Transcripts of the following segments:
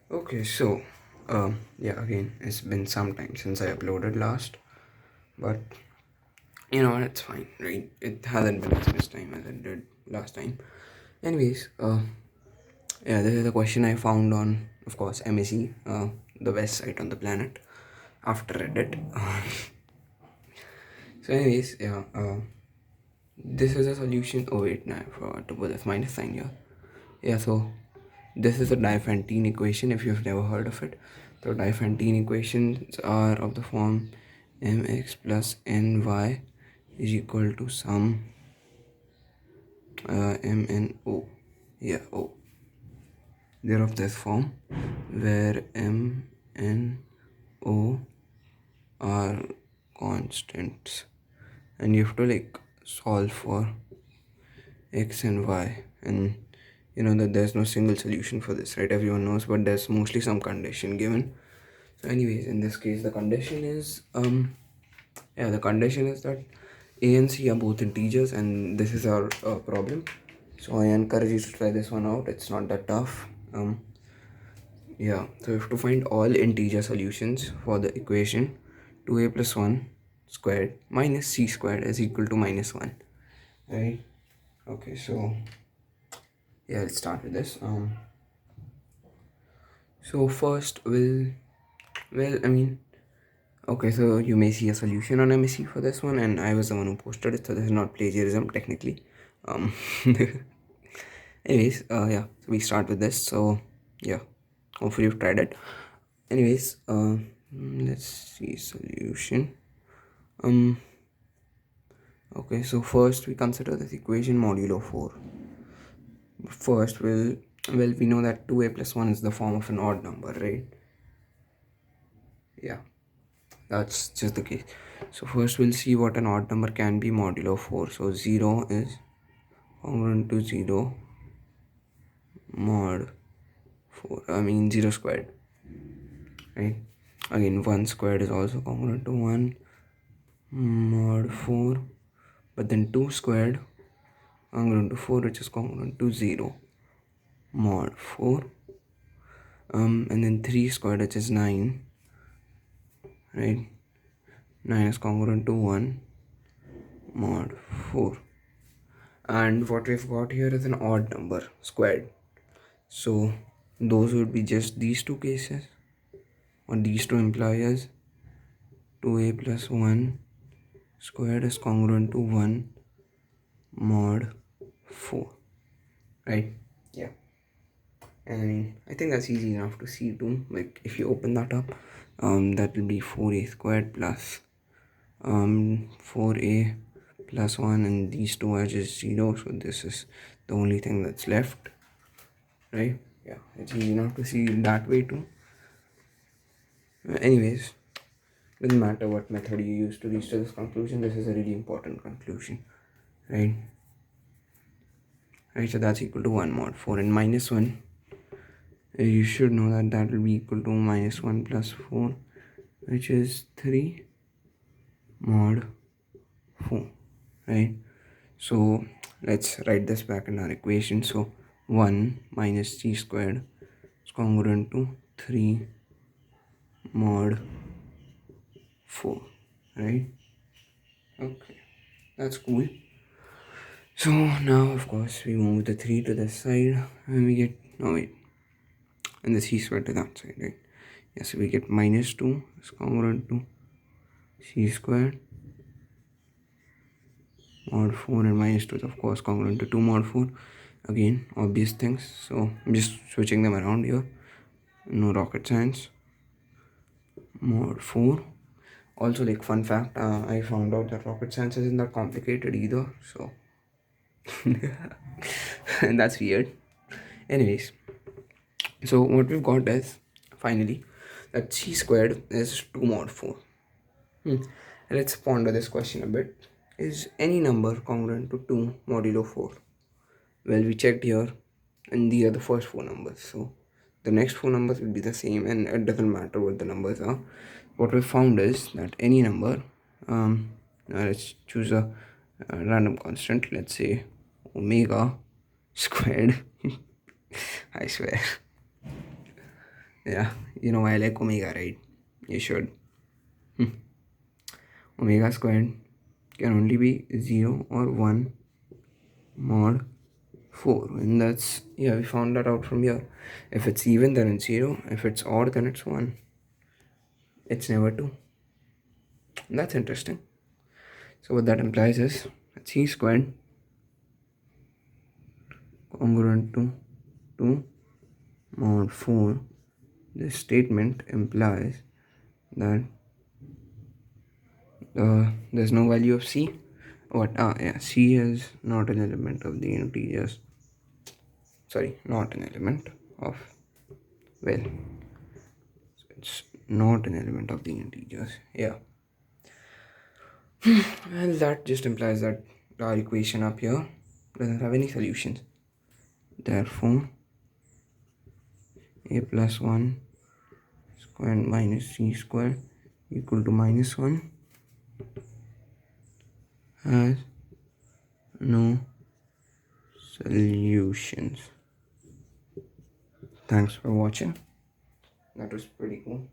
Okay, so yeah, again, it's been some time since I uploaded last, but it's fine, right? It hasn't been as much time as it did last time. Anyways, yeah, this is a question I found on, of course, MSE, the best site on the planet after Reddit. So, anyways, yeah, this is a solution. Oh wait, no, I forgot to put this minus sign here. Yeah, so this is a DIOPHANTINE equation if you've never heard of it. So DIOPHANTINE equations are of the form mx plus ny is equal to sum mno. Yeah, o. They're of this form where m n o are constants, and you have to like solve for x and y, and you know that there's no single solution for this, right? Everyone knows, but there's mostly some condition given. So anyways, in this case the condition is the condition is that a and c are both integers, and this is our problem. So I encourage you to try this one out. It's not that tough. Yeah, so we have to find all integer solutions for the equation 2a plus 1 squared minus c squared is equal to minus 1, right? Okay, so yeah, let's start with this. So first okay, so you may see a solution on MSC for this one, and I was the one who posted it, so this is not plagiarism technically. um Anyways, yeah, so we start with this. So yeah, hopefully you've tried it. Anyways, let's see solution. um okay, so first we consider this equation modulo 4. First, we know that 2a plus 1 is the form of an odd number, right? Yeah, that's just the case. So first we'll see what an odd number can be modulo 4. So 0 is congruent to 0 mod 4, 0 squared, right? Again, 1 squared is also congruent to 1 mod 4, but then 2 squared congruent to 4, which is congruent to 0 mod 4, and then 3 squared, which is 9, right? 9 is congruent to 1 mod 4, and what we've got here is an odd number squared. So those would be just these two cases, or these two employers. 2a plus 1 squared is congruent to 1 mod 4, right? Yeah, and I think that's easy enough to see too. Like if you open that up, that will be 4a squared plus 4a plus 1, and these two are just 0, so this is the only thing that's left, right? Yeah, it's easy enough to see that way too. Anyways, doesn't matter what method you use to reach to this conclusion, this is a really important conclusion, right? Right, so that's equal to 1 mod 4, and minus 1, you should know that that will be equal to minus 1 plus 4, which is 3 mod 4, right? So let's write this back in our equation. So 1 minus c squared is congruent to 3 mod 4, right? Okay, that's cool. So now of course we move the 3 to this side, and we get, no wait, and the c squared to that side, right? Yes, we get minus 2 is congruent to c squared mod 4, and minus 2 is of course congruent to 2 mod 4. Again, obvious things, so I'm just switching them around here, no rocket science. Mod 4. Also, like, fun fact, I found out that rocket science isn't that complicated either, so and that's weird. Anyways, so what we've got is finally that c squared is 2 mod 4. Let's ponder this question a bit. Is any number congruent to 2 modulo 4? Well, we checked here, and these are the first 4 numbers, so the next 4 numbers will be the same, and it doesn't matter what the numbers are. What we found is that any number, let's choose a random constant, let's say omega squared. I swear. Yeah, you know I like omega, right? You should. Omega squared can only be 0 or 1 mod 4, and that's, yeah, we found that out from here. If it's even, then it's 0. If it's odd, then it's 1. It's never 2. That's interesting. So what that implies is c squared congruent to 2 mod 4. This statement implies that there's no value of c. What? Yeah, c is not an element of the integers. Sorry, not an element of, well, it's not an element of the integers. Yeah. Well, that just implies that our equation up here doesn't have any solutions. Therefore, a plus 1 squared minus c squared equal to minus 1 has no solutions. Thanks for watching. That was pretty cool.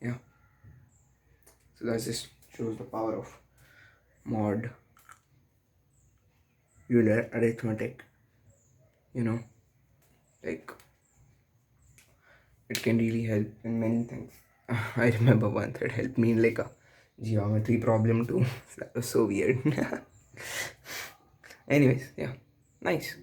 Yeah. So that just shows the power of mod Euler arithmetic. You know, like, it can really help in many things. I remember once it helped me in like a geometry problem too. That was so weird. Anyways, yeah, nice.